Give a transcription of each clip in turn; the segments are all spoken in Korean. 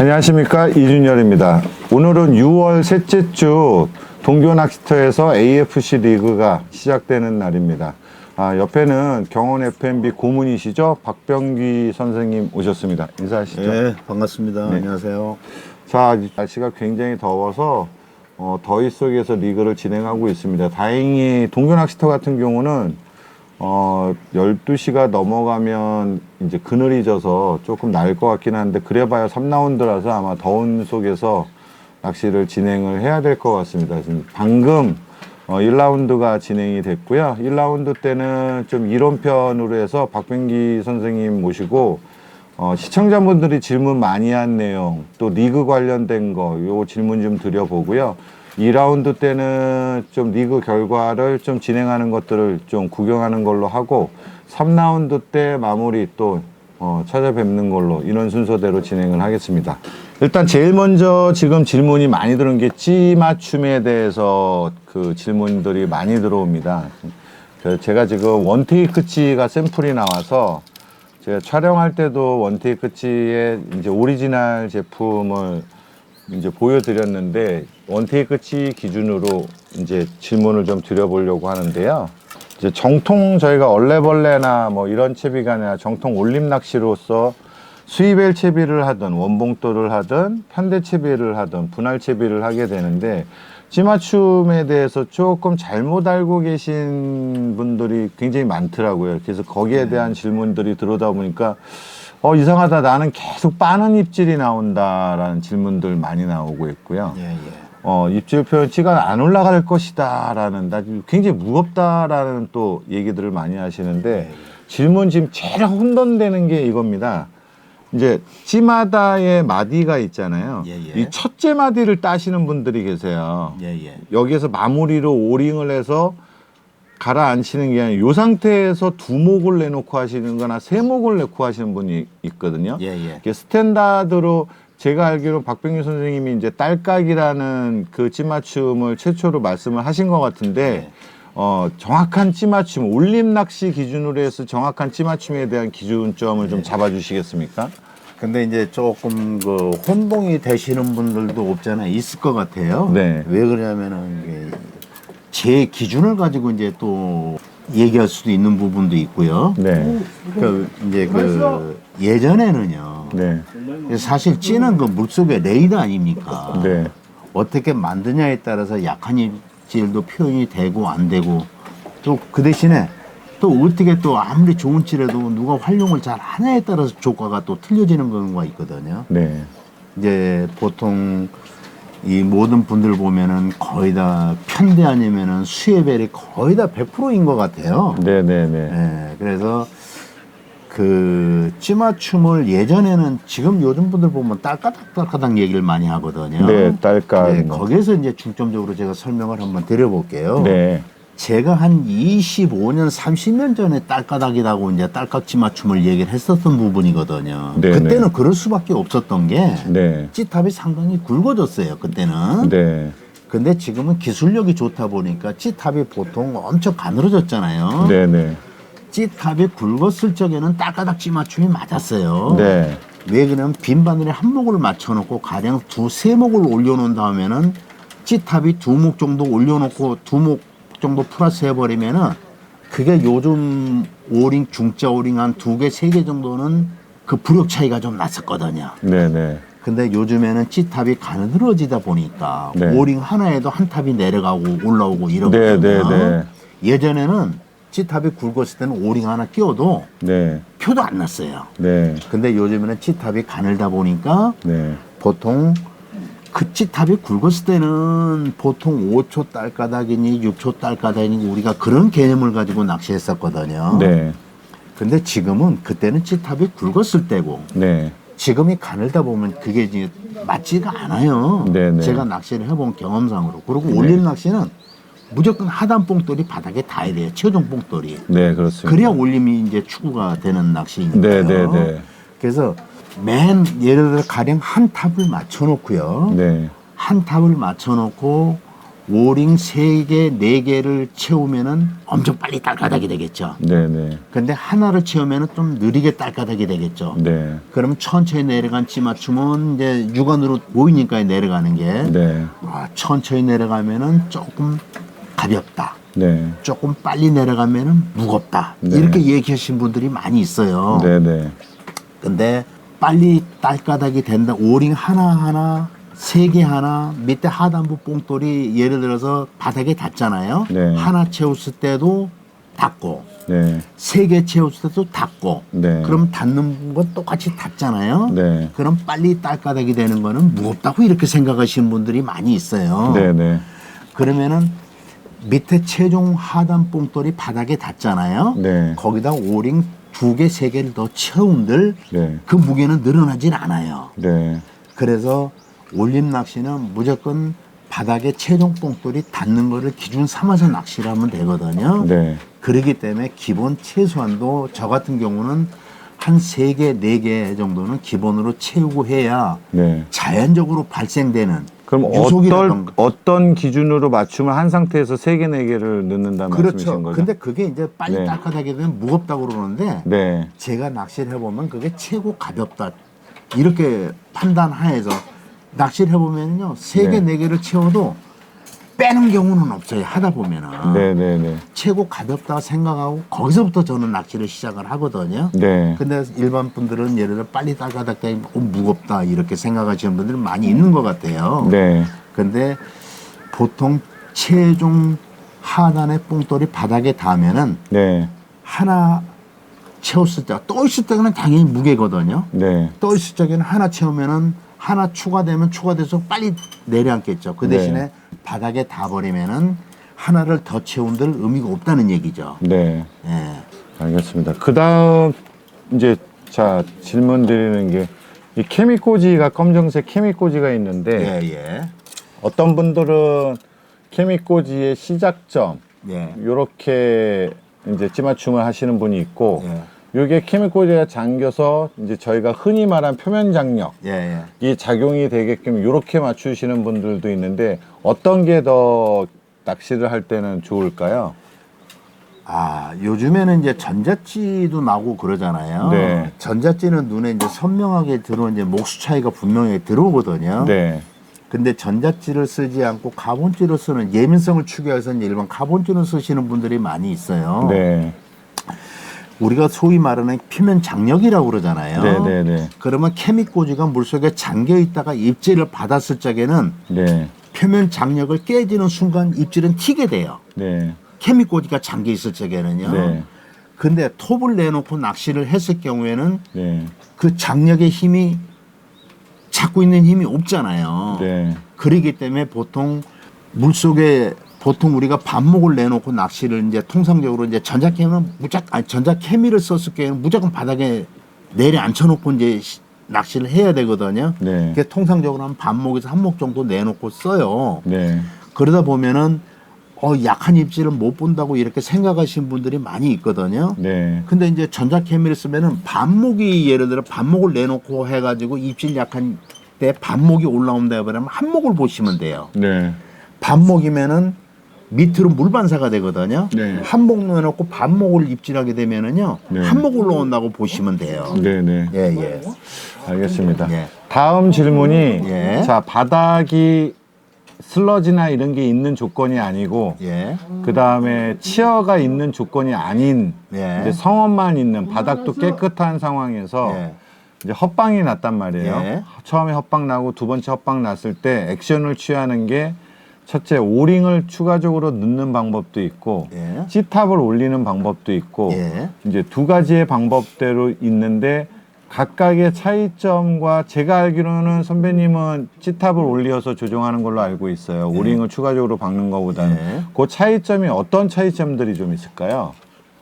안녕하십니까, 이준열입니다. 오늘은 6월 셋째 주 동교낚시터에서 AFC 리그가 시작되는 날입니다. 옆에는 경원 F&B 고문이시죠? 박병기 선생님 오셨습니다. 인사하시죠. 네, 반갑습니다. 네. 안녕하세요. 자, 날씨가 굉장히 더워서 더위 속에서 리그를 진행하고 있습니다. 다행히 동교낚시터 같은 경우는 12시가 넘어가면 이제 그늘이 져서 조금 나을 것 같긴 한데, 그래봐야 3라운드라서 아마 더운 속에서 낚시를 진행을 해야 될 것 같습니다. 지금 방금 1라운드가 진행이 됐고요. 1라운드 때는 좀 이론편으로 해서 박병기 선생님 모시고 시청자분들이 질문 많이 한 내용, 또 리그 관련된 거, 요 질문 좀 드려보고요. 2라운드 때는 좀 리그 결과를 좀 진행하는 것들을 좀 구경하는 걸로 하고, 3라운드 때 마무리 또 찾아뵙는 걸로, 이런 순서대로 진행을 하겠습니다. 일단 제일 먼저 지금 질문이 많이 들은 게 찌 맞춤에 대해서 그 질문들이 많이 들어옵니다. 제가 지금 원테이크 찌가 샘플이 나와서 제가 촬영할 때도 원테이크 찌의 이제 오리지널 제품을 이제 보여드렸는데, 원테이크 찌 기준으로 이제 질문을 좀 드려보려고 하는데요. 이제 정통 저희가 얼레벌레나 뭐 이런 채비가 아니라 정통 올림 낚시로서 수입엘 채비를 하든 원봉돌을 하든 편대 채비를 하든 분할 채비를 하게 되는데, 찌맞춤에 대해서 조금 잘못 알고 계신 분들이 굉장히 많더라고요. 그래서 거기에 대한 질문들이 들어오다 보니까 이상하다, 나는 계속 빠는 입질이 나온다라는 질문들 많이 나오고 있고요. 입질 표현 찌가 안 올라갈 것이다 라는, 나 굉장히 무겁다라는 또 얘기들을 많이 하시는데, 질문 지금 제일 혼돈되는 게 이겁니다. 이제 찌마다의 마디가 있잖아요. 이 첫째 마디를 따시는 분들이 계세요. 여기에서 마무리로 오링을 해서 가라앉히는 게 아니라 이 상태에서 두 목을 내놓고 하시는 거나 세 목을 내놓고 하시는 분이 있거든요. 스탠다드로 제가 알기로 박병규 선생님이 이제 딸깍이라는 그 찌맞춤을 최초로 말씀을 하신 것 같은데, 정확한 찌맞춤, 올림 낚시 기준으로 해서 정확한 찌맞춤에 대한 기준점을 좀 잡아주시겠습니까? 근데 이제 조금 그 혼동이 되시는 분들도 없잖아요. 있을 것 같아요. 네. 왜 그러냐면은 이게 제 기준을 가지고 이제 또 얘기할 수도 있는 부분도 있고요. 그 이제 그 예전에는요. 사실 찌는 그 물속의 레이더 아닙니까? 어떻게 만드냐에 따라서 약한 입질도 표현이 되고 안 되고, 또 그 대신에 또 어떻게 또 아무리 좋은 찌라도 누가 활용을 잘 하냐에 따라서 조과가 또 틀려지는 경우가 있거든요. 이제 보통 이 모든 분들 보면은 거의 다 편대 아니면은 수에벨이 거의 다 100%인 것 같아요. 그래서 그 찌맞춤을 예전에는, 지금 요즘 분들 보면 딸까닥 얘기를 많이 하거든요. 딸깍. 거기에서 이제 중점적으로 제가 설명을 한번 드려볼게요. 제가 한 25년, 30년 전에 딸까닥이라고 이제 딸깍 찌맞춤을 얘기를 했었던 부분이거든요. 그때는 그럴 수밖에 없었던 게 찌탑이 상당히 굵어졌어요, 그때는. 근데 지금은 기술력이 좋다 보니까 찌탑이 보통 엄청 가늘어졌잖아요. 찌탑이 굵었을 적에는 딸까닥 찌맞춤이 맞았어요. 왜 그러냐면 빈 바늘에 한 목을 맞춰놓고 가량 두세 목을 올려놓은 다음에는 찌탑이 두 목 정도 올려놓고 두 목 정도 플러스 해버리면은, 그게 요즘 오링, 중짜 오링 한 2개, 3개 정도는 그 부력 차이가 좀 났었거든요. 근데 요즘에는 찌탑이 가늘어지다 보니까 오링 하나에도 한 탑이 내려가고 올라오고 이러거든요. 예전에는 찌탑이 굵었을 때는 오링 하나 끼워도 표도 안 났어요. 근데 요즘에는 찌탑이 가늘다 보니까 보통 그 찌탑이 굵었을 때는 보통 5초 딸까닥이니 6초 딸까닥이니 우리가 그런 개념을 가지고 낚시했었거든요. 근데 지금은, 그때는 찌탑이 굵었을 때고 지금이 가늘다 보면 그게 이제 맞지가 않아요. 제가 낚시를 해본 경험상으로. 그리고 올림 낚시는 무조건 하단 뽕돌이 바닥에 닿아야 돼요. 최종 뽕돌이. 그렇습니다. 그래야 올림이 이제 추구가 되는 낚시니까요. 그래서 예를 들어 가령 한 탑을 맞춰 놓고요. 한 탑을 맞춰 놓고 오링 3개, 4개를 채우면은 엄청 빨리 딸가닥이 되겠죠. 네네. 근데 하나를 채우면은 좀 느리게 딸가닥이 되겠죠. 네. 그럼 천천히 내려간 찌맞춤은 이제 육안으로 보이니까 내려가는 게 네. 천천히 내려가면은 조금 가볍다. 네. 조금 빨리 내려가면은 무겁다. 네. 이렇게 얘기하신 분들이 많이 있어요. 네네. 근데 빨리 딸가닥이 된다. 오링 하나하나 3개 하나 밑에 하단부 뽕돌이 예를 들어서 바닥에 닿잖아요. 네. 하나 채웠을 때도 닿고 네. 3개 채웠을 때도 닿고 네. 그럼 닿는 건 똑같이 닿잖아요. 네. 그럼 빨리 딸가닥이 되는 거는 무겁다고 이렇게 생각하시는 분들이 많이 있어요. 네네. 그러면은 밑에 최종 하단 뽕돌이 바닥에 닿잖아요. 네. 거기다 오링 2개, 3개를 더 채운들 네. 그 무게는 늘어나질 않아요. 네. 그래서 올림 낚시는 무조건 바닥에 최종 뽕돌이 닿는 거를 기준 삼아서 낚시를 하면 되거든요. 네. 그렇기 때문에 기본 최소한도 저 같은 경우는 한 3개, 4개 정도는 기본으로 채우고 해야 네. 자연적으로 발생되는 그럼 유속이라던가. 어떤 기준으로 맞춤을 한 상태에서 3개, 4개를 넣는다는 말씀이신 그렇죠. 거죠? 근데 그게 이제 빨리 네. 딸깍하게 되면 무겁다고 그러는데 네. 제가 낚시를 해보면 그게 최고 가볍다 이렇게 판단하에서 낚시를 해보면요 3개, 네. 4개를 채워도 빼는 경우는 없어요. 하다 보면은 네네네. 최고 가볍다 생각하고 거기서부터 저는 낚시를 시작을 하거든요. 네. 근데 일반 분들은 예를 들어 빨리 딸가닥 되면 무겁다 이렇게 생각하시는 분들이 많이 있는 것 같아요. 네. 근데 보통 최종 하단의 뽕돌이 바닥에 닿으면은 네. 하나 채웠을 때, 떠 있을 때는 당연히 무게거든요. 네. 떠 있을 적에는 하나 채우면은 하나 추가되면 추가돼서 빨리 내려앉겠죠. 그 대신에 네. 바닥에 닿아버리면은 하나를 더 채운들 의미가 없다는 얘기죠. 네. 예. 알겠습니다. 그 다음, 이제, 자, 질문 드리는 게, 이 케미꼬지가 검정색 케미꼬지가 있는데, 예, 예. 어떤 분들은 케미꼬지의 시작점, 예. 요렇게 이제 찌맞춤을 하시는 분이 있고, 예. 요게 케미꼬지가 잠겨서 이제 저희가 흔히 말한 표면 장력, 예, 예. 이 작용이 되게끔 요렇게 맞추시는 분들도 있는데, 어떤 게 더 낚시를 할 때는 좋을까요? 아, 요즘에는 이제 전자찌도 나오고 그러잖아요. 네. 전자찌는 눈에 이제 선명하게 들어오는 이제 목수 차이가 분명히 들어오거든요. 네. 근데 전자찌를 쓰지 않고 카본찌를 쓰는 예민성을 추구해서 이제 일반 카본찌를 쓰시는 분들이 많이 있어요. 네. 우리가 소위 말하는 표면 장력이라고 그러잖아요. 네네네. 그러면 케미꼬지가 물속에 잠겨 있다가 입질을 받았을 적에는 네. 표면 장력을 깨지는 순간 입질은 튀게 돼요. 네. 케미꼬지가 잠겨 있을 적에는요. 네. 근데 톱을 내놓고 낚시를 했을 경우에는 네. 그 장력의 힘이 잡고 있는 힘이 없잖아요. 네. 그러기 때문에 보통 물속에 보통 우리가 반목을 내놓고 낚시를 이제 통상적으로 이제 전자케미를 썼을 경우에는 무조건 바닥에 내려앉혀놓고 이제 낚시를 해야 되거든요. 네. 그게 통상적으로 한 반목에서 한 목 정도 내놓고 써요. 네. 그러다 보면은 약한 입질을 못 본다고 이렇게 생각하시는 분들이 많이 있거든요. 네. 근데 이제 전자케미를 쓰면은 반목이 예를 들어 반목을 내놓고 해가지고 입질 약한 때 반목이 올라온다 해버리면 한목을 보시면 돼요. 네. 반목이면은 밑으로 물반사가 되거든요. 네. 한목 내놓고 반목을 입질하게 되면은요. 네. 한목 올라온다고 보시면 돼요. 네네. 예, 예. 알겠습니다. 예. 다음 질문이, 예. 자, 바닥이 슬러지나 이런 게 있는 조건이 아니고, 예. 그 다음에 치어가 있는 조건이 아닌, 예. 이제 성원만 있는 바닥도 깨끗한 상황에서, 예. 이제 헛방이 났단 말이에요. 예. 처음에 헛방 나고 두 번째 헛방 났을 때 액션을 취하는 게 첫째 오링을 추가적으로 넣는 방법도 있고 예. C탑을 올리는 방법도 있고 예. 이제 두 가지의 방법대로 있는데 각각의 차이점과 제가 알기로는 선배님은 C탑을 올려서 조정하는 걸로 알고 있어요. 오링을 추가적으로 박는 것보다는. 예. 그 차이점이 어떤 차이점들이 좀 있을까요?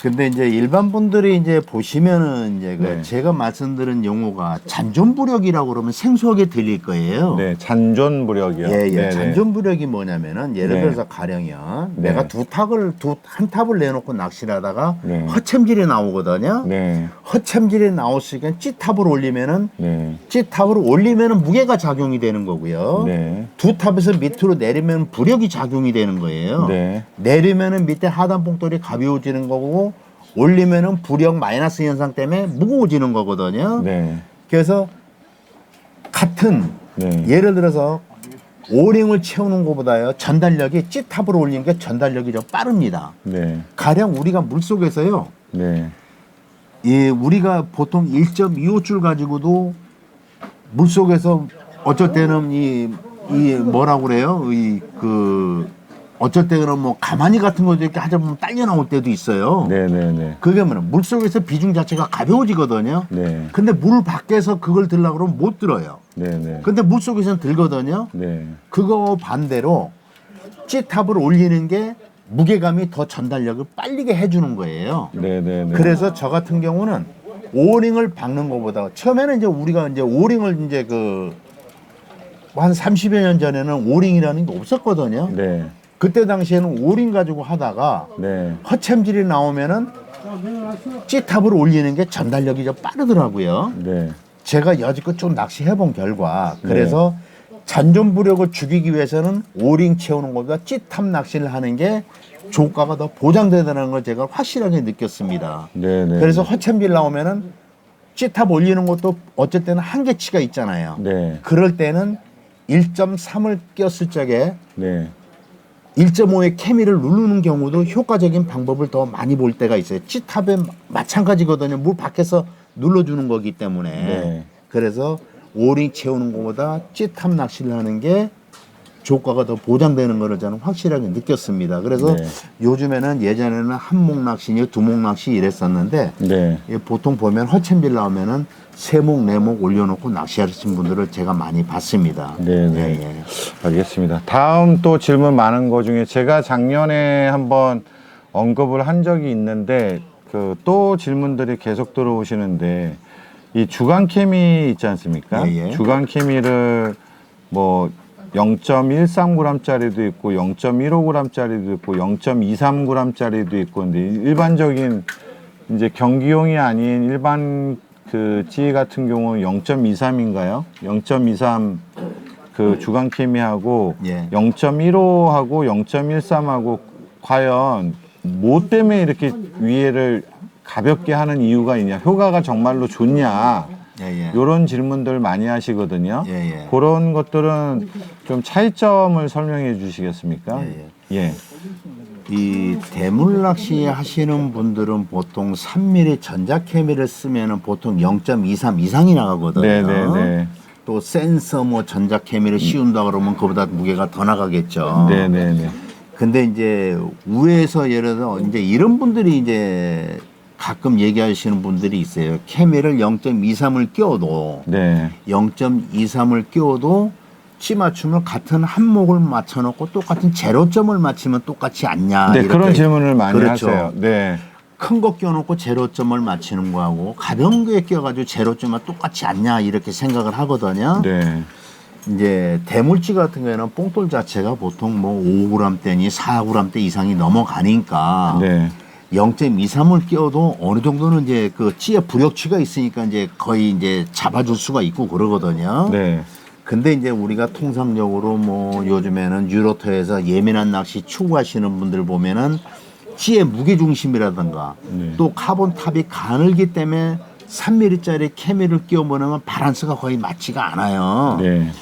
근데 이제 일반 분들이 이제 보시면은 이제 그 네. 제가 말씀드린 용어가 잔존부력이라고 그러면 생소하게 들릴 거예요. 네, 잔존부력이요. 예, 예. 네네. 잔존부력이 뭐냐면은 예를 네. 들어서 가령이요. 네. 내가 한 탑을 내놓고 낚시를 하다가 네. 허챔질이 나오거든요. 네. 허챔질이 나왔으니까 찌탑을 올리면은 네. 찌탑을 올리면은 무게가 작용이 되는 거고요. 네. 두 탑에서 밑으로 내리면 부력이 작용이 되는 거예요. 네. 내리면은 밑에 하단 봉돌이 가벼워지는 거고 올리면은 부력 마이너스 현상 때문에 무거워지는 거거든요. 네. 그래서 같은 네. 예를 들어서 오링을 채우는 것보다요 전달력이 찌탑으로 올리는 게 전달력이 좀 빠릅니다. 네. 가령 우리가 물 속에서요, 네. 우리가 보통 1.25줄 가지고도 물 속에서 어쩔 때는 이 뭐라고 그래요? 어쩔 때는 뭐 가마니 같은 거 이렇게 하다 보면 딸려 나올 때도 있어요. 네네네. 그게 뭐냐, 물 속에서 비중 자체가 가벼워지거든요. 네. 근데 물 밖에서 그걸 들려고 그러면 못 들어요. 네네. 근데 물 속에서는 들거든요. 네. 그거 반대로 찌탑을 올리는 게 무게감이 더 전달력을 빨리게 해주는 거예요. 네네네. 그래서 저 같은 경우는 오링을 박는 것보다 처음에는 이제 우리가 이제 오링을 이제 한 30여 년 전에는 오링이라는 게 없었거든요. 네. 그때 당시에는 오링 가지고 하다가 네. 허챔질이 나오면은 찌탑을 올리는 게 전달력이 좀 빠르더라고요. 네. 제가 여지껏 좀 낚시해본 결과 그래서 잔존부력을 죽이기 위해서는 오링 채우는 것보다 찌탑 낚시를 하는 게 조가가 더 보장되다는 걸 제가 확실하게 느꼈습니다. 네네. 그래서 허챔질 나오면은 찌탑 올리는 것도 어쩔 때는 한계치가 있잖아요. 네. 그럴 때는 1.3을 꼈을 적에 네. 1.5의 케미를 누르는 경우도 효과적인 방법을 더 많이 볼 때가 있어요. 찌탑에 마찬가지거든요. 물 밖에서 눌러주는 거기 때문에. 네. 그래서 오링 채우는 것보다 찌탑 낚시를 하는 게 조과가 더 보장되는 것을 저는 확실하게 느꼈습니다. 그래서 네. 요즘에는 예전에는 한목 낚시니 두목 낚시 이랬었는데 네. 보통 보면 허챔질 나오면은 세목 네목 올려놓고 낚시하시는 분들을 제가 많이 봤습니다. 네네. 예, 예. 알겠습니다. 다음 또 질문 많은 거 중에 제가 작년에 한번 언급을 한 적이 있는데 또 질문들이 계속 들어오시는데 이 주간 케미 있지 않습니까? 예, 예. 주간 케미를 뭐 0.13g짜리도 있고 0.15g짜리도 있고 0.23g짜리도 있고 근데 일반적인 이제 경기용이 아닌 일반 찌 같은 경우는 0.23인가요? 0.23 주간 케미하고 예. 0.15하고 0.13하고 과연 뭐 때문에 이렇게 위에를 가볍게 하는 이유가 있냐? 효과가 정말로 좋냐? 예, 예. 이런 질문들 많이 하시거든요. 예, 예. 그런 것들은 좀 차이점을 설명해 주시겠습니까? 예, 예. 이 대물 낚시 하시는 분들은 보통 3mm 전자케미를 쓰면은 보통 0.23 이상이 나가거든요. 네네네. 또 센서 뭐 전자케미를 씌운다 그러면 그보다 무게가 더 나가겠죠. 네네네. 근데 이제 위에서 예를 들어 이제 이런 분들이 이제 가끔 얘기하시는 분들이 있어요. 케미를 0.23을 끼워도 네. 0.23을 끼워도 찌 맞춤을 같은 한목을 맞춰놓고 똑같은 제로점을 맞추면 똑같이 않냐. 네, 그런 질문을 많이 그렇죠. 하세요. 네. 큰 거 끼워놓고 제로점을 맞추는 거하고 가벼운 거에 끼워가지고 제로점을 똑같이 않냐 이렇게 생각을 하거든요. 네. 이제 대물찌 같은 경우에는 뽕돌 자체가 보통 뭐 5g대니 4g 이상이 넘어가니까 네. 0.23을 끼워도 어느 정도는 이제 그 찌의 부력치가 있으니까 이제 거의 이제 잡아줄 수가 있고 그러거든요. 네. 근데 이제 우리가 통상적으로 뭐 요즘에는 유로터에서 예민한 낚시 추구하시는 분들 보면은 찌의 무게 중심이라든가 네. 또 카본 탑이 가늘기 때문에 3mm짜리 케미를 끼워보내면 바란스가 거의 맞지가 않아요. 네.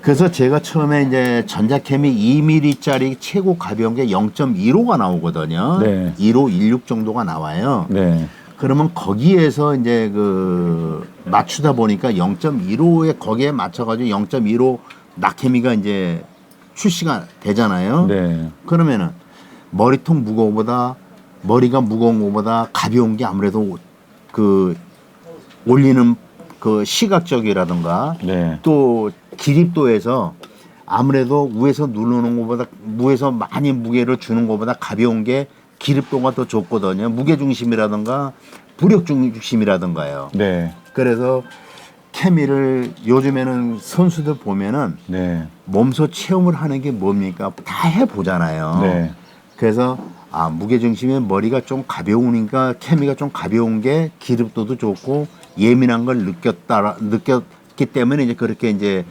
그래서 제가 처음에 이제 전자케미 2mm짜리 최고 가벼운 게 0.15가 나오거든요. 네. 15, 16 정도가 나와요. 네. 그러면 거기에서 이제 맞추다 보니까 0.15에 거기에 맞춰가지고 0.15 낙케미가 이제 출시가 되잖아요. 네. 그러면은 머리통 무거워보다 머리가 무거운 것보다 가벼운 게 아무래도 올리는 시각적이라든가 네. 또 기립도에서 아무래도 위에서 누르는 것보다 위에서 많이 무게를 주는 것보다 가벼운 게 기립도가 더 좋거든요. 무게중심이라든가 부력중심이라든가요. 네. 그래서 케미를 요즘에는 선수들 보면은 네. 몸소 체험을 하는 게 뭡니까? 다 해보잖아요. 네. 그래서 무게중심의 머리가 좀 가벼우니까 케미가 좀 가벼운 게 기립도도 좋고 예민한 걸 느꼈기 때문에 이제 그렇게 이제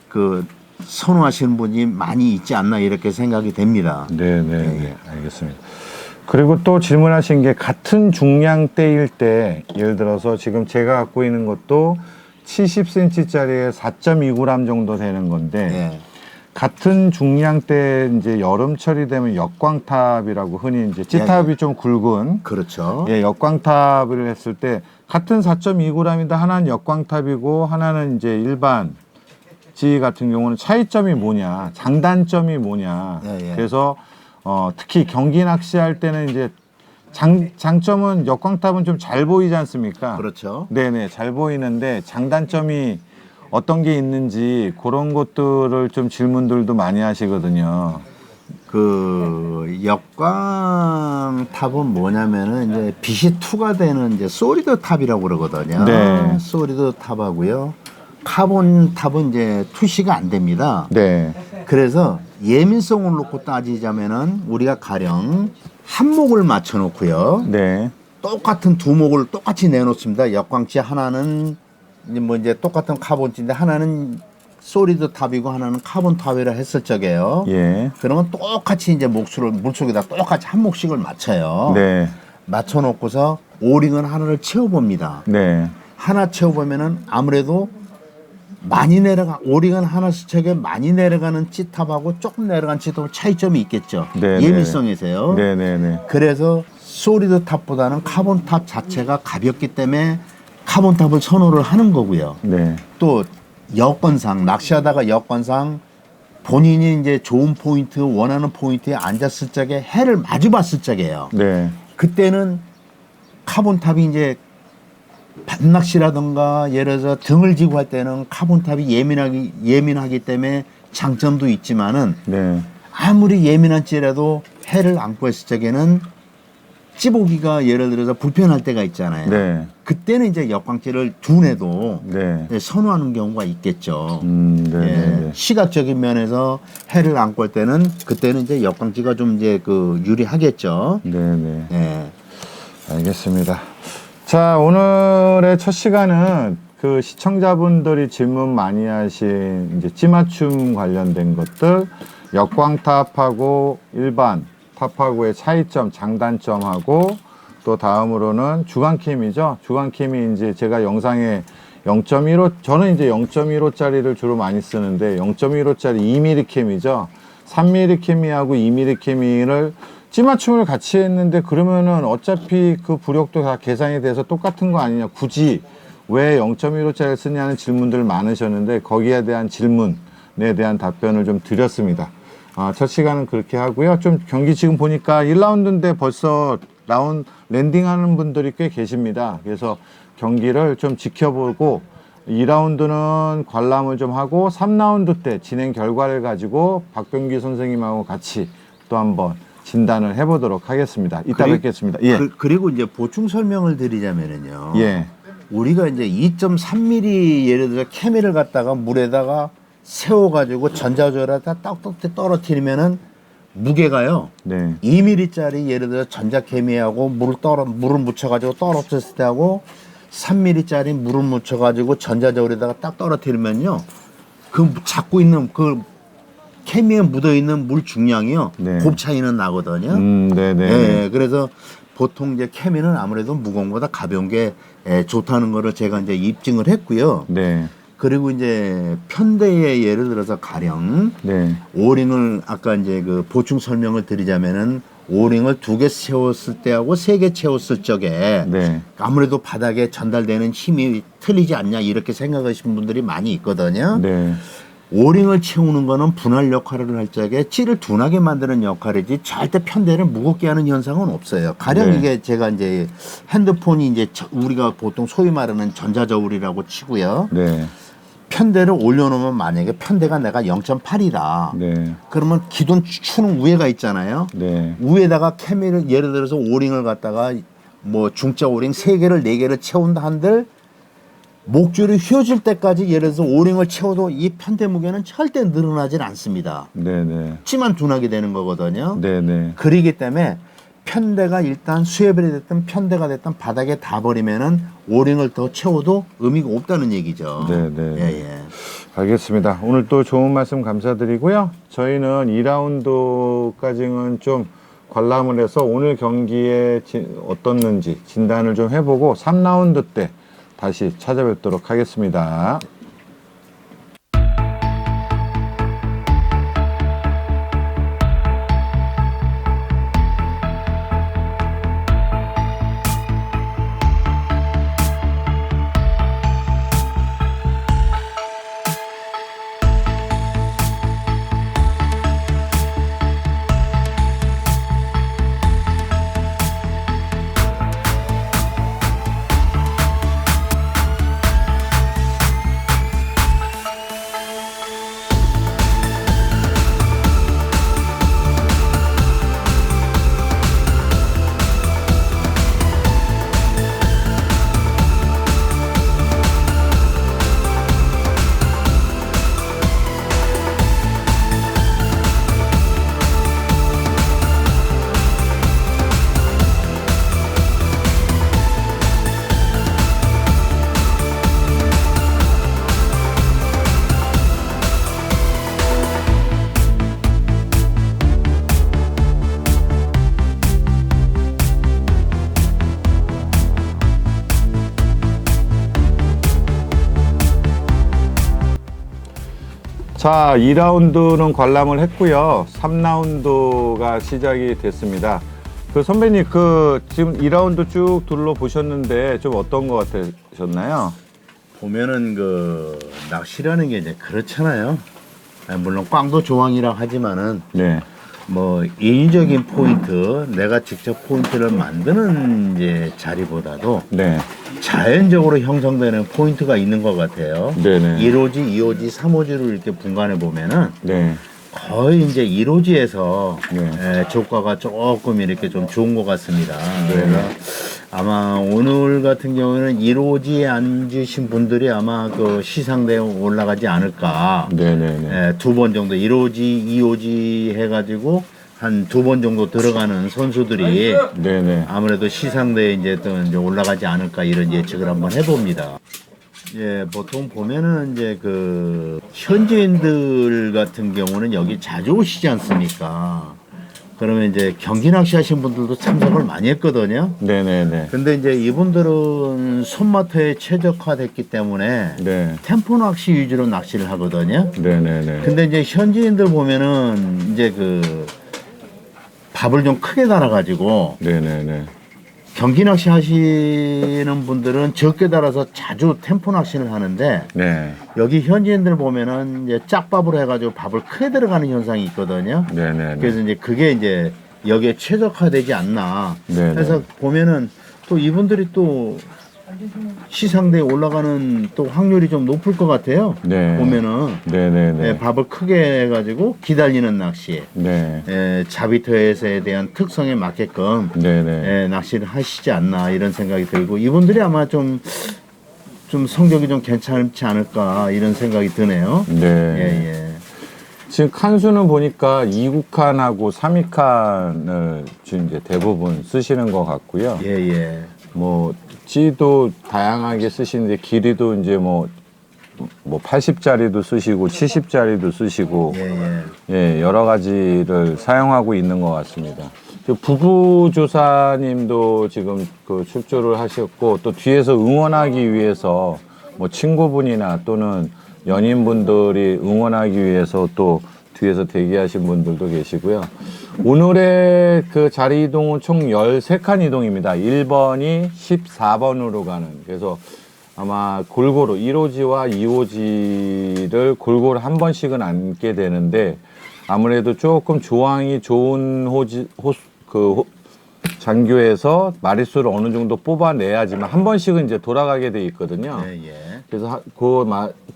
그 선호하시는 분이 많이 있지 않나 이렇게 생각이 됩니다. 네, 네, 네. 알겠습니다. 그리고 또 질문하신 게 같은 중량대일 때 예를 들어서 지금 제가 갖고 있는 것도 70cm짜리에 4.2g 정도 되는 건데 네. 같은 중량대 이제 여름철이 되면 역광탑이라고 흔히 이제 찌탑이 좀 굵은 그렇죠. 예, 역광탑을 했을 때 같은 4.2g인데 하나는 역광탑이고 하나는 이제 일반 지 같은 경우는 차이점이 뭐냐, 장단점이 뭐냐. 예, 예. 그래서 특히 경기 낚시할 때는 이제 장점은 역광탑은 좀 잘 보이지 않습니까? 그렇죠. 네네, 잘 보이는데 장단점이 어떤 게 있는지 그런 것들을 좀 질문들도 많이 하시거든요. 그 역광탑은 뭐냐면은 이제 빛이 투과되는 이제 소리드 탑이라고 그러거든요. 네. 소리드 탑하고요. 카본 탑은 이제 투시가 안 됩니다. 네. 그래서 예민성을 놓고 따지자면은 우리가 가령 한 목을 맞춰 놓고요. 네. 똑같은 두 목을 똑같이 내놓습니다. 역광치 하나는 이제 똑같은 카본치인데 하나는 소리드 탑이고 하나는 카본 탑이라 했을 적에요. 예. 그러면 똑같이 이제 물속에다 똑같이 한 목씩을 맞춰요. 네. 맞춰 놓고서 오링은 하나를 채워봅니다. 네. 하나 채워보면은 아무래도 많이 오링은 하나 수척에 많이 내려가는 찌탑하고 조금 내려간 찌탑하고 차이점이 있겠죠. 네, 예민성에서요. 네네네. 그래서 소리드 탑보다는 카본 탑 자체가 가볍기 때문에 카본 탑을 선호를 하는 거고요. 네. 또 여건상 낚시하다가 여건상 본인이 이제 좋은 포인트 원하는 포인트에 앉았을 적에 해를 마주 봤을 적이에요. 네. 그때는 카본 탑이 이제 밭낚시라든가 예를 들어서 등을 지고 할 때는 카본 탑이 예민하기 때문에 장점도 있지만은 네. 아무리 예민한지라도 해를 안고 했을 적에는 찌보기가 예를 들어서 불편할 때가 있잖아요. 네. 그때는 이제 역광치를 둔해도 네. 선호하는 경우가 있겠죠. 네. 예, 시각적인 면에서 해를 안고 할 때는 그때는 이제 역광치가 좀 이제 그 유리하겠죠. 네네. 예. 알겠습니다. 자, 오늘의 첫 시간은 그 시청자분들이 질문 많이 하신 이제 찌맞춤 관련된 것들, 역광탑하고 일반 탑하고의 차이점, 장단점하고 또 다음으로는 주간캠이죠. 주간캠이 이제 제가 영상에 0.15, 저는 이제 0.15짜리를 주로 많이 쓰는데 0.15짜리 2mm 캠이죠. 3mm 캠이하고 2mm 캠이를 찌맞춤을 같이 했는데 그러면은 어차피 그 부력도 다 계산이 돼서 똑같은 거 아니냐. 굳이 왜 0.15짜리를 쓰냐는 질문들 많으셨는데 거기에 대한 질문에 대한 답변을 좀 드렸습니다. 첫 시간은 그렇게 하고요. 좀 경기 지금 보니까 1라운드인데 벌써 랜딩하는 분들이 꽤 계십니다. 그래서 경기를 좀 지켜보고 2라운드는 관람을 좀 하고 3라운드 때 진행 결과를 가지고 박병기 선생님하고 같이 또 한번 진단을 해보도록 하겠습니다. 이따 뵙겠습니다. 예. 그리고 이제 보충 설명을 드리자면은요. 예. 우리가 이제 2.3mm 예를 들어 케미를 갖다가 물에다가 세워가지고 전자조절에다 딱딱히 떨어뜨리면은 무게가요. 네. 2mm짜리 예를 들어 전자케미하고 물을 묻혀가지고 떨어뜨렸을 때하고 3mm짜리 물을 묻혀가지고 전자저울에다가 딱 떨어뜨리면요. 그 잡고 있는 그 케미에 묻어있는 물 중량이요. 네. 곱 차이는 나거든요. 네네. 네, 그래서 보통 이제 케미는 아무래도 무거운 것보다 가벼운 게 좋다는 거를 제가 이제 입증을 했고요. 네. 그리고 이제 편대에 예를 들어서 가령 네. 오링을 아까 이제 그 보충 설명을 드리자면은 오링을 2개 채웠을 때하고 3개 채웠을 적에 네. 아무래도 바닥에 전달되는 힘이 틀리지 않냐 이렇게 생각하시는 분들이 많이 있거든요. 네. 오링을 채우는 거는 분할 역할을 할 적에 찌를 둔하게 만드는 역할이지 절대 편대를 무겁게 하는 현상은 없어요. 가령 네. 이게 제가 이제 핸드폰이 이제 우리가 보통 소위 말하는 전자저울이라고 치고요. 네. 편대를 올려놓으면 만약에 편대가 내가 0.8이다. 네. 그러면 기존 추는 위에가 있잖아요. 네. 위에다가 케미를 예를 들어서 오링을 갖다가 뭐 중짜 오링 3개를 4개를 채운다 한들 목줄이 휘어질 때까지 예를 들어서 오링을 채워도 이 편대 무게는 절대 늘어나질 않습니다. 네네. 찌만 둔하게 되는 거거든요. 네네. 그러기 때문에 편대가 일단 수협이 됐든 편대가 됐든 바닥에 다 버리면은 오링을 더 채워도 의미가 없다는 얘기죠. 네네. 예, 예. 알겠습니다. 오늘 또 좋은 말씀 감사드리고요. 저희는 2라운드까지는 좀 관람을 해서 오늘 경기에 어떻는지 진단을 좀 해보고 3라운드 때 다시 찾아뵙도록 하겠습니다. 자, 2라운드는 관람을 했고요. 3라운드가 시작이 됐습니다. 그 선배님, 지금 2라운드 쭉 둘러보셨는데 좀 어떤 것 같으셨나요? 보면은 낚시라는 게 이제 그렇잖아요. 물론 꽝도 조항이라 하지만은 네. 뭐 인위적인 포인트, 내가 직접 포인트를 만드는 이제 자리보다도 네. 자연적으로 형성되는 포인트가 있는 것 같아요. 네네. 1호지, 2호지, 3호지를 이렇게 분간해 보면은 네. 거의 이제 1호지에서 네. 조과가 조금 이렇게 좀 좋은 것 같습니다. 그래서 아마 오늘 같은 경우에는 1호지에 앉으신 분들이 아마 시상대에 올라가지 않을까. 네네네. 2번 정도 1호지, 2호지 해가지고 한 2번 정도 들어가는 선수들이 네네. 아무래도 시상대에 이제 또 이제 올라가지 않을까 이런 예측을 한번 해봅니다. 예, 보통 보면은 이제 현지인들 같은 경우는 여기 자주 오시지 않습니까? 그러면 이제 경기 낚시 하신 분들도 참석을 많이 했거든요. 네네네. 근데 이제 이분들은 손마터에 최적화됐기 때문에 네. 템포 낚시 위주로 낚시를 하거든요. 네네네. 근데 이제 현지인들 보면은 이제 밥을 좀 크게 달아가지고 네네네. 경기 낚시 하시는 분들은 적게 달아서 자주 템포 낚시를 하는데 네. 여기 현지인들 보면은 이제 짝밥으로 해가지고 밥을 크게 들어가는 현상이 있거든요. 네네네. 그래서 이제 그게 이제 여기에 최적화되지 않나. 네네. 그래서 보면은 또 이분들이 또 시상대에 올라가는 또 확률이 좀 높을 것 같아요. 네. 보면은 네네네. 밥을 크게 해가지고 기다리는 낚시. 네. 자비터에서에 대한 특성에 맞게끔 네네. 낚시를 하시지 않나 이런 생각이 들고 이분들이 아마 좀 성적이 좀 괜찮지 않을까 이런 생각이 드네요. 네. 예, 예. 지금 칸수는 보니까 2국칸하고 3위칸을 지금 이제 대부분 쓰시는 것 같고요. 예, 예. 뭐 찌도 다양하게 쓰시는데 길이도 이제 뭐 80짜리도 쓰시고 70짜리도 쓰시고 예, 예. 예, 여러 가지를 사용하고 있는 것 같습니다. 부부조사님도 지금 출조를 하셨고 또 뒤에서 응원하기 위해서 뭐 친구분이나 또는 연인분들이 응원하기 위해서 또 뒤에서 대기하신 분들도 계시고요. 오늘의 자리 이동은 총 13칸 이동입니다. 1번이 14번으로 가는. 그래서 아마 골고루 1호지와 2호지를 골고루 한 번씩은 앉게 되는데 아무래도 조금 조항이 좋은 장교에서 마리수를 어느 정도 뽑아내야지만 한 번씩은 이제 돌아가게 돼 있거든요. 예, 예. 그래서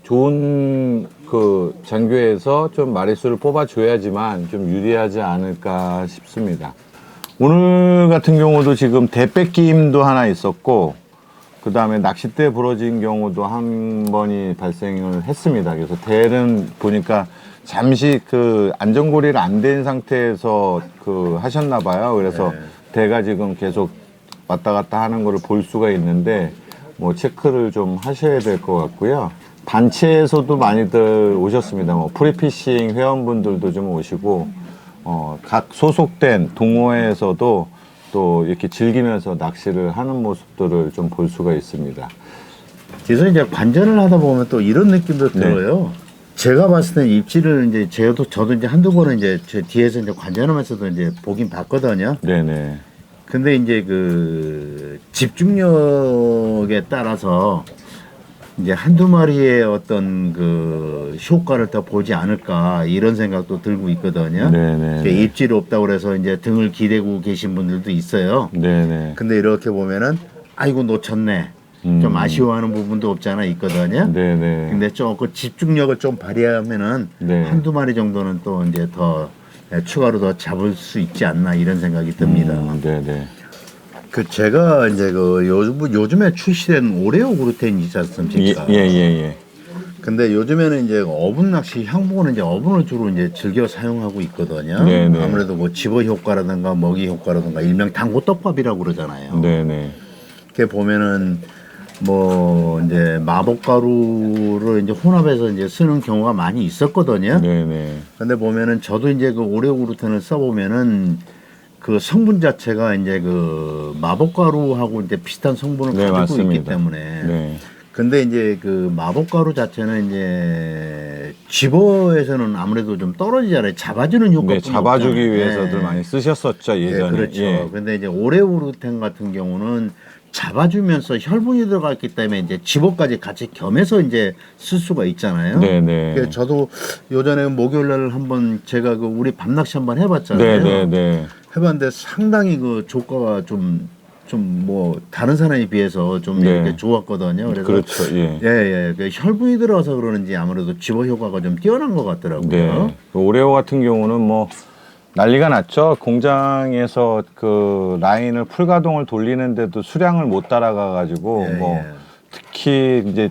좋은 그 장교에서 좀 마리수를 뽑아줘야지만 좀 유리하지 않을까 싶습니다. 오늘 같은 경우도 지금 대뺏김도 하나 있었고, 그 다음에 낚싯대 부러진 경우도 한 번이 발생을 했습니다. 그래서 대는 보니까 잠시 그 안전고리를 안 댄 상태에서 그 하셨나 봐요. 그래서 대가 지금 계속 왔다 갔다 하는 거를 볼 수가 있는데, 뭐 체크를 좀 하셔야 될 것 같고요. 단체에서도 많이들 오셨습니다. 뭐 프리피싱 회원분들도 좀 오시고, 각 소속된 동호회에서도 또 이렇게 즐기면서 낚시를 하는 모습들을 좀 볼 수가 있습니다. 그래서 이제 관전을 하다 보면 또 이런 느낌도 들어요. 제가 봤을 때 입질을 이제 저도 이제 한두 번은 이제 제 뒤에서 이제 관전하면서도 이제 보긴 봤거든요. 네네. 근데 이제 그 집중력에 따라서 이제 한두 마리의 어떤 그 효과를 더 보지 않을까 이런 생각도 들고 있거든요. 네네. 입질이 없다고 그래서 이제 등을 기대고 계신 분들도 있어요. 네네. 근데 이렇게 보면은 아이고 놓쳤네. 좀 아쉬워하는 부분도 없잖아 있거든요. 네네. 근데 조금 집중력을 좀 발휘하면은 네. 한두 마리 정도는 또 이제 더 추가로 더 잡을 수 있지 않나 이런 생각이 듭니다. 네네. 그 제가 이제 그 요즘에 출시된 오레오 그루텐 있지 않습니까? 예. 근데 요즘에는 이제 어분 낚시 향목은 이제 어분을 주로 이제 즐겨 사용하고 있거든요. 네네. 아무래도 뭐 집어 효과라든가 먹이 효과라든가 일명 당고떡밥이라고 그러잖아요. 네네. 이렇게 보면은 뭐 이제 마법가루를 이제 혼합해서 이제 쓰는 경우가 많이 있었거든요. 네네. 근데 보면은 저도 이제 그 오레오 그루텐을 써보면은 그 성분 자체가 이제 그 마법가루하고 이제 비슷한 성분을 네, 가지고 맞습니다. 있기 때문에. 네. 근데 이제 그 마법가루 자체는 이제 집어에서는 아무래도 좀 떨어지잖아요. 잡아주는 효과뿐이 네, 잡아주기 없잖아요. 위해서들 네. 많이 쓰셨었죠, 예전에. 네, 그렇죠. 예. 근데 이제 오레오르텐 같은 경우는 잡아주면서 혈분이 들어갔기 때문에 이제 집어까지 같이 겸해서 이제 쓸 수가 있잖아요. 네네. 그래서 저도 요전에 목요일 날 한번 제가 그 우리 밤낚시 한번 해봤잖아요. 네네네. 해봤는데 상당히 그 조과가 좀 뭐 다른 사람에 비해서 좀 네. 이렇게 좋았거든요. 그래서 그렇죠, 예. 예. 그 혈분이 들어가서 그러는지 아무래도 집어 효과가 좀 뛰어난 것 같더라고요. 네. 오레오 같은 경우는 뭐 난리가 났죠. 공장에서 그 라인을 풀가동을 돌리는데도 수량을 못 따라가-가지고 예, 뭐 예. 특히 이제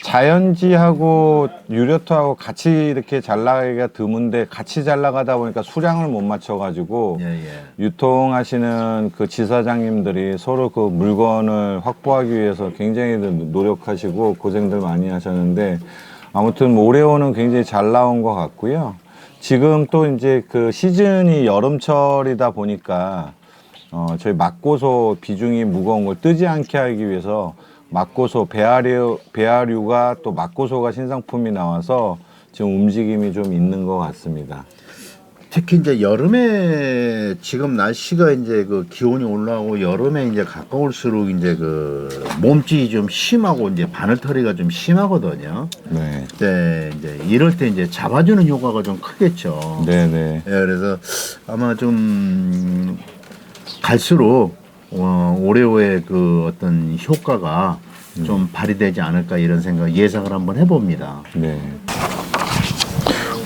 자연지하고 유료토하고 같이 이렇게 잘 나가기가 드문데 같이 잘 나가다 보니까 수량을 못 맞춰가지고 예. 유통하시는 그 지사장님들이 서로 그 물건을 확보하기 위해서 굉장히 노력하시고 고생들 많이 하셨는데 아무튼 뭐 오레오는 굉장히 잘 나온 것 같고요. 지금 또 이제 그 시즌이 여름철이다 보니까 저희 막고소 비중이 무거운 걸 뜨지 않게 하기 위해서 막고소 배아류가 또 막고소가 신상품이 나와서 지금 움직임이 좀 있는 것 같습니다. 특히 이제 여름에 지금 날씨가 이제 그 기온이 올라오고 여름에 이제 가까울수록 이제 그 몸집이 좀 심하고 이제 바늘털이가 좀 심하거든요. 네. 네, 이제 이럴 때 이제 잡아주는 효과가 좀 크겠죠. 네네. 예, 그래서 아마 좀 갈수록 오레오의 그 어떤 효과가 좀 발휘되지 않을까 이런 예상을 한번 해봅니다. 네.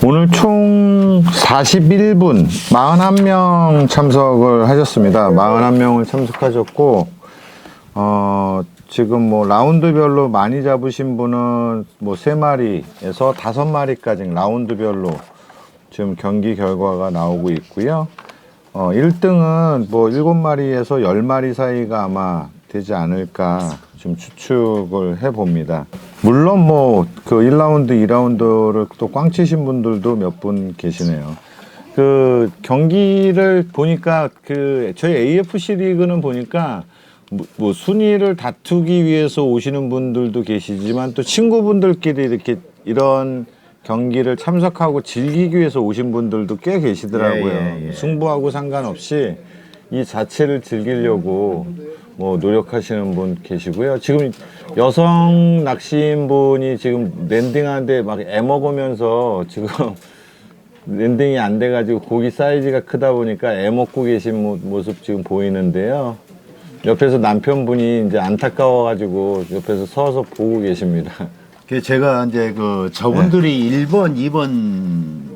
오늘 총 41분 41명 참석을 하셨습니다. 41명을 참석하셨고 지금 뭐 라운드별로 많이 잡으신 분은 뭐 3마리에서 5마리까지 라운드별로 지금 경기 결과가 나오고 있고요. 1등은 뭐 7마리에서 10마리 사이가 아마 되지 않을까 지금 추측을 해봅니다. 물론 뭐 그 1라운드, 2라운드를 또 꽝치신 분들도 몇 분 계시네요. 그 경기를 보니까 그 저희 AFC 리그는 보니까 뭐 순위를 다투기 위해서 오시는 분들도 계시지만 또 친구분들끼리 이렇게 이런 경기를 참석하고 즐기기 위해서 오신 분들도 꽤 계시더라고요. 예. 승부하고 상관없이 이 자체를 즐기려고 뭐 노력하시는 분 계시고요. 지금 여성 낚시인 분이 지금 랜딩하는데 막 애먹으면서 지금 랜딩이 안 돼가지고 고기 사이즈가 크다 보니까 애 먹고 계신 모습 지금 보이는데요. 옆에서 남편분이 이제 안타까워가지고 옆에서 서서 보고 계십니다. 제가 이제 그 저분들이 1번, 2번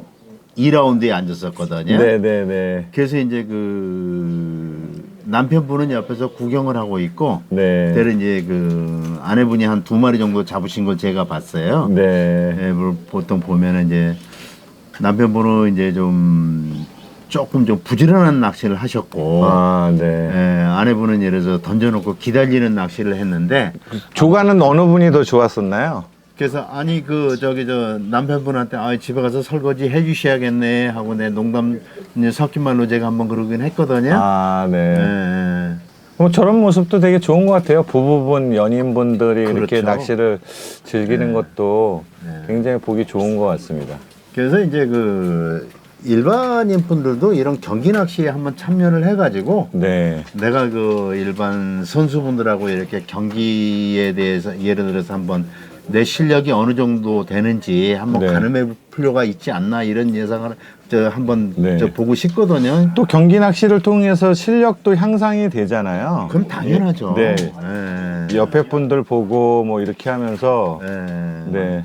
2라운드에 앉았었거든요. 네네네. 그래서 이제 그 남편분은 옆에서 구경을 하고 있고, 네. 그때 이제 그 아내분이 한 2마리 정도 잡으신 걸 제가 봤어요. 네. 예, 보통 보면은 이제 남편분은 이제 조금 좀 부지런한 낚시를 하셨고, 아, 네. 예, 아내분은 예를 들어서 던져놓고 기다리는 낚시를 했는데, 조가는 어느 분이 더 좋았었나요? 그래서 아니 남편분한테 집에 가서 설거지 해주셔야겠네 하고 내 농담 섞인 말로 제가 한번 그러긴 했거든요. 아, 네. 예. 뭐 저런 모습도 되게 좋은 것 같아요. 부부분, 연인분들이 이렇게 그렇죠. 낚시를 즐기는 것도 네. 굉장히 보기 좋은 것 같습니다. 그래서 이제 그 일반인 분들도 이런 경기 낚시에 한번 참여를 해가지고 네. 내가 그 일반 선수분들하고 이렇게 경기에 대해서 예를 들어서 한번 내 실력이 어느 정도 되는지 한번 네. 가늠해 볼 필요가 있지 않나 이런 예상을 한번 네. 보고 싶거든요. 또 경기 낚시를 통해서 실력도 향상이 되잖아요. 그럼 당연하죠. 네. 예. 옆에 분들 보고 뭐 이렇게 하면서 예. 네.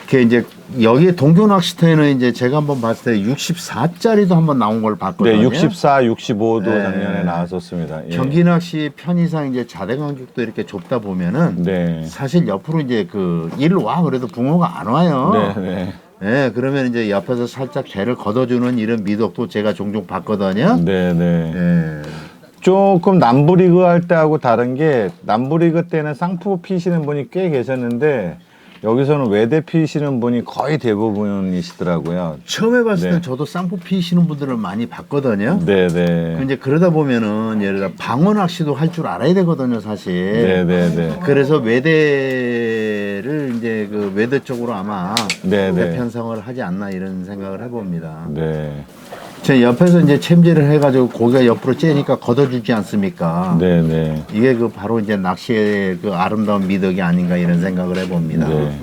그 이제 여기 동교 낚시터에는 이제 제가 한번 봤을 때 64짜리도 한번 나온 걸 봤거든요. 네, 64, 65도 네. 작년에 나왔었습니다. 예. 경기 낚시 편의상 이제 자대 간격도 이렇게 좁다 보면은 네. 사실 옆으로 이제 그 일로 와 그래도 붕어가 안 와요. 네, 네. 예, 그러면 이제 옆에서 살짝 개를 걷어주는 이런 미덕도 제가 종종 봤거든요. 네, 네. 예. 조금 남부리그 할 때하고 다른 게 남부리그 때는 쌍포 피시는 분이 꽤 계셨는데 여기서는 외대 피시는 분이 거의 대부분이시더라고요. 처음에 봤을 때 네. 저도 쌍포 피시는 분들을 많이 봤거든요. 네, 네. 이제 그러다 보면은 예를 들어 방어 낚시도 할 줄 알아야 되거든요, 사실. 네, 네, 네. 그래서 외대를 이제 그 외대 쪽으로 아마 네, 네. 편성을 하지 않나 이런 생각을 해봅니다. 네. 제 옆에서 이제 챔질을 해가지고 고기가 옆으로 째니까 걷어주지 않습니까? 네, 네. 이게 그 바로 이제 낚시의 그 아름다운 미덕이 아닌가 이런 생각을 해봅니다. 네.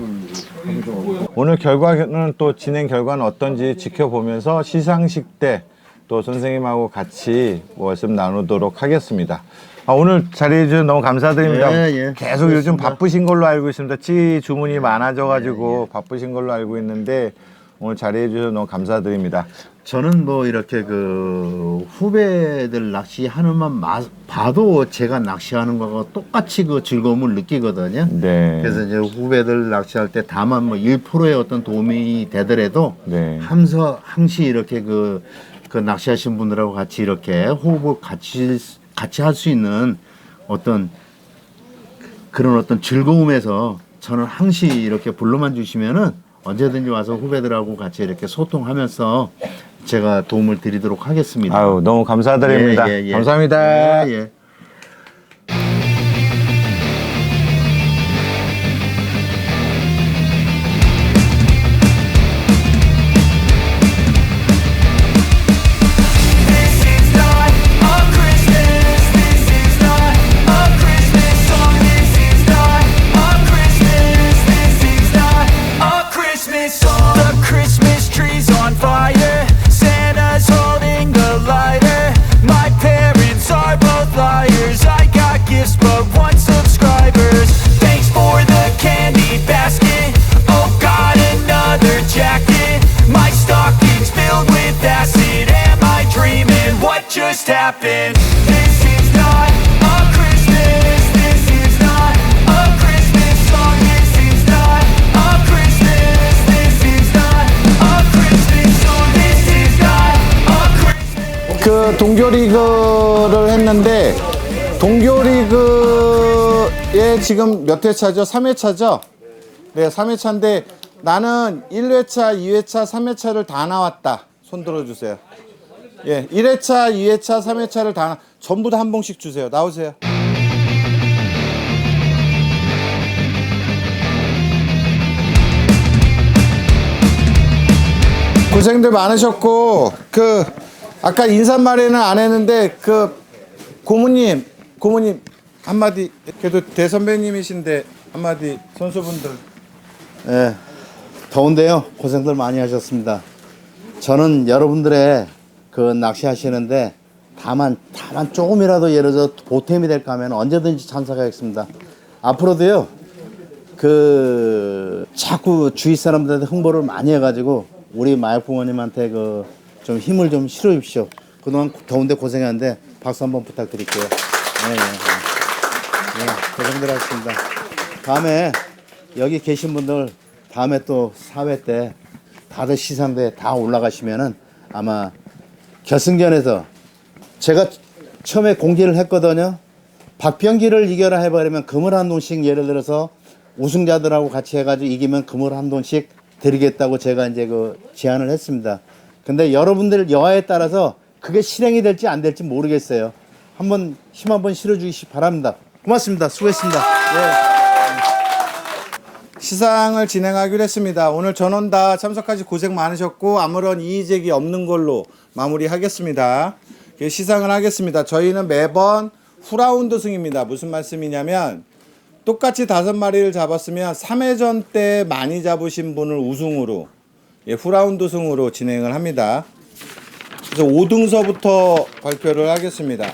오늘 결과는 또 진행 결과는 어떤지 지켜보면서 시상식 때 또 선생님하고 같이 말씀 나누도록 하겠습니다. 오늘 자리해 주셔서 너무 감사드립니다. 예, 예. 계속 요즘 그렇습니다. 바쁘신 걸로 알고 있습니다. 찌 주문이 많아져가지고 바쁘신 걸로 알고 있는데 오늘 자리해 주셔서 너무 감사드립니다. 저는 뭐 이렇게 그 후배들 낚시하는 만 봐도 제가 낚시하는 거하고 똑같이 그 즐거움을 느끼거든요. 네. 그래서 이제 후배들 낚시할 때 다만 뭐 1%의 어떤 도움이 되더라도 네. 항시 이렇게 그 낚시하신 분들하고 같이 이렇게 호흡을 같이 할 수 있는 어떤 그런 어떤 즐거움에서 저는 항시 이렇게 불러만 주시면은 언제든지 와서 후배들하고 같이 이렇게 소통하면서 제가 도움을 드리도록 하겠습니다. 아유, 너무 감사드립니다. 예, 예, 예. 감사합니다. 예, 예. The Christmas tree's on fire. Santa's holding the lighter. My parents are both liars. I got gifts but one subscribers. Thanks for the candy basket. Oh, got another jacket. My stocking's filled with acid. Am I dreaming? What just happened? This is not a Christmas. This is not a Christmas song. This is not a Christmas. This is not a Christmas song. This is not a Christmas. 그 동교리그를 했는데 동교리그에 지금 몇 회차죠? 3회차죠? 네, 3회차인데 나는 1회차, 2회차, 3회차를 다 나왔다. 손 들어주세요. 예, 1회차, 2회차, 3회차를 다 전부 다 한 봉씩 주세요. 나오세요. 고생들 많으셨고 아까 인사말에는 안 했는데 고모님 한마디 그래도 대선배님이신데 한마디 선수분들. 예, 더운데요. 고생들 많이 하셨습니다. 저는 여러분들의 그 낚시하시는데 다만 조금이라도 예를 들어 보탬이 될까 하면 언제든지 참석하겠습니다. 앞으로도요, 그 자꾸 주위 사람들한테 홍보를 많이 해가지고 우리 마약 부모님한테 그 좀 힘을 좀 실어 주십시오. 그동안 더운데 고생했는데 박수 한번 부탁드릴게요. 네, 고생들 하셨습니다. 다음에 여기 계신 분들 다음에 또 사회 때 다들 시상대에 다 올라가시면은 아마 결승전에서 제가 처음에 공지를 했거든요. 박병기를 이겨라 해버리면 금을 한 돈씩 예를 들어서 우승자들하고 같이 해가지고 이기면 금을 한 돈씩 드리겠다고 제가 이제 그 제안을 했습니다. 근데 여러분들 여하에 따라서 그게 실행이 될지 안 될지 모르겠어요. 한번 힘 한번 실어주시기 바랍니다. 고맙습니다. 수고했습니다. 시상을 진행하기로 했습니다. 오늘 전원 다 참석하시 고생 많으셨고 아무런 이의제기 없는 걸로 마무리하겠습니다. 시상을 하겠습니다. 저희는 매번 후라운드 승입니다. 무슨 말씀이냐면 똑같이 5마리를 잡았으면 3회전 때 많이 잡으신 분을 우승으로 후라운드 승으로 진행을 합니다. 그래서 5등서부터 발표를 하겠습니다.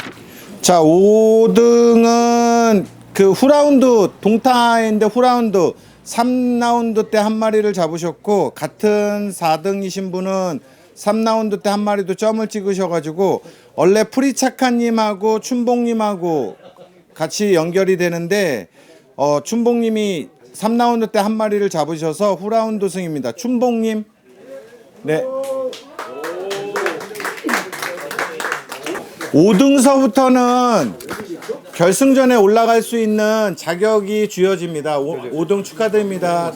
자, 5등은 그 후라운드 동타인데 후라운드 3라운드 때 한 마리를 잡으셨고 같은 4등이신 분은 3라운드 때 한 마리도 점을 찍으셔가지고 원래 프리차카님하고 춘봉님하고 같이 연결이 되는데 춘봉님이 3라운드 때 한 마리를 잡으셔서 후라운드 승입니다. 춘봉님. 네. 5등서부터는 결승전에 올라갈 수 있는 자격이 주어집니다. 5등 축하드립니다.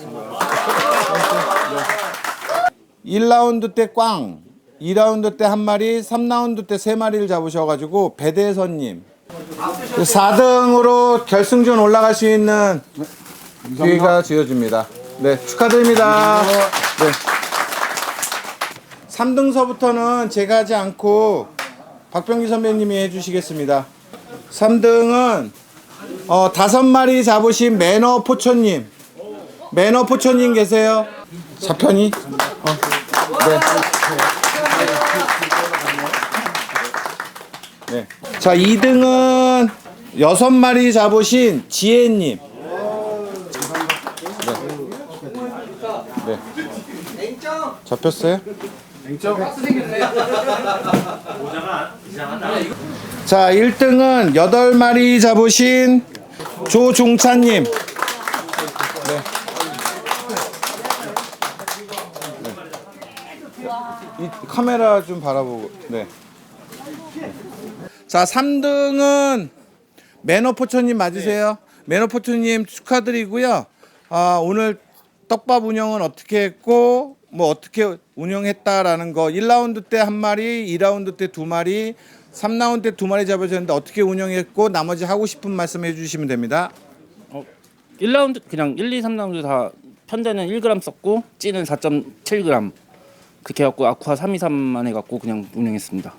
1라운드 때 꽝, 2라운드 때 한 마리, 3라운드 때 3마리를 잡으셔가지고 배대선님 4등으로 결승전 올라갈 수 있는 기회가 주어집니다. 네, 축하드립니다. 네. 3등서부터는 제가 하지 않고 박병기 선배님이 해주시겠습니다. 3등은 5마리 잡으신 매너 포천님. 매너 포천님 계세요? 4편이? 네. 네. 자, 2등은 6마리 잡으신 지혜님. 네. 네. 잡혔어요? 자, 1등은 8마리 잡으신 조종찬님. 네. 이 카메라 좀 바라보고. 네. 자, 3등은 매너포천님 맞으세요? 매너포천님 축하드리고요. 오늘 떡밥 운영은 어떻게 했고 뭐 어떻게 운영했다라는 거 1라운드 때 한 마리, 2라운드 때 2마리, 3라운드 때 2마리 잡으셨는데 어떻게 운영했고 나머지 하고 싶은 말씀 해주시면 됩니다. 1라운드 그냥 1, 2, 3라운드 다 편대는 1g 썼고 찌는 4.7g 그렇게 해갖고 아쿠아 323만 해갖고 그냥 운영했습니다.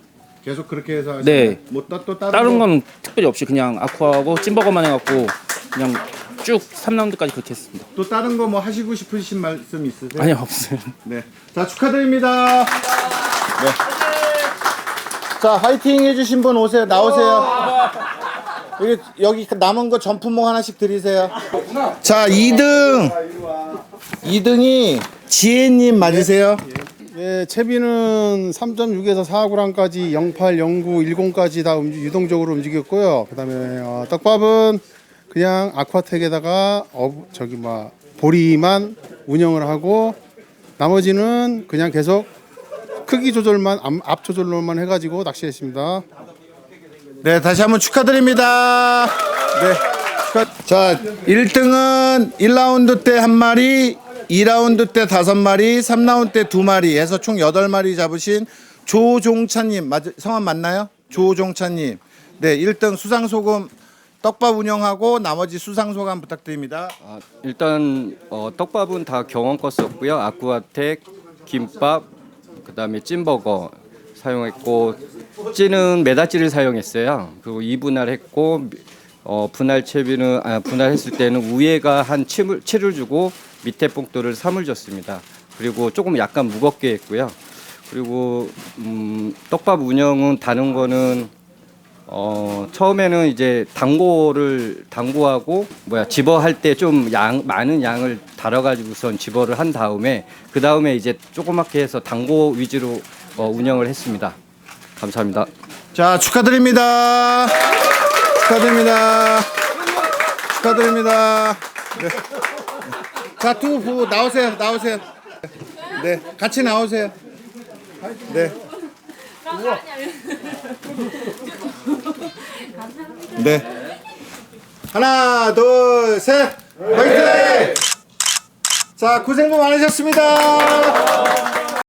계속 그렇게 해서 네. 뭐 또 다른 건 특별히 없이 그냥 아쿠아하고 찐버거만 해갖고 그냥 쭉 3라운드까지 그렇게 했습니다. 또 다른 거 뭐 하시고 싶으신 말씀 있으세요? 아니요, 없어요. 네. 자, 축하드립니다. 네. 자, 화이팅 해주신 분 오세요. 나오세요. 여기 남은 거 전품목 하나씩 드리세요. 자, 2등이 지혜님 맞으세요? 예, 채비는 3.6에서 4g까지 08, 09, 10까지 다 유동적으로 움직였고요. 그다음에 떡밥은 그냥 아쿠아텍에다가 보리만 운영을 하고 나머지는 그냥 계속 크기 조절만 앞 조절로만 해가지고 낚시했습니다. 네, 다시 한번 축하드립니다. 네. 자, 1등은 1라운드 때 한 마리, 2라운드 때 5마리, 3라운드 때 2마리 해서 총 8마리 잡으신 조종찬님, 성함 맞나요? 조종찬님. 네, 1등 수상소금 떡밥 운영하고 나머지 수상소감 부탁드립니다. 일단 떡밥은 다 경험 거 썼고요. 아쿠아텍, 김밥, 그다음에 찐버거 사용했고 찌는 메다찌를 사용했어요. 그리고 2분할했고 분할 채비는 분할했을 때는 위에가 한 7을 주고 밑에 봉돌을 3을 줬습니다. 그리고 조금 약간 무겁게 했고요. 그리고 떡밥 운영은 다른 거는 처음에는 이제 당구하고 집어할 때 좀 많은 양을 달아가지고선 집어를 한 다음에 그 다음에 이제 조그맣게 해서 당구 위주로 운영을 했습니다. 감사합니다. 자, 축하드립니다. 축하드립니다. 축하드립니다. 네. 자, 두 부 나오세요. 나오세요. 네, 같이 나오세요. 네. 네. 하나, 둘, 셋. 화이팅! 자, 고생 많으셨습니다.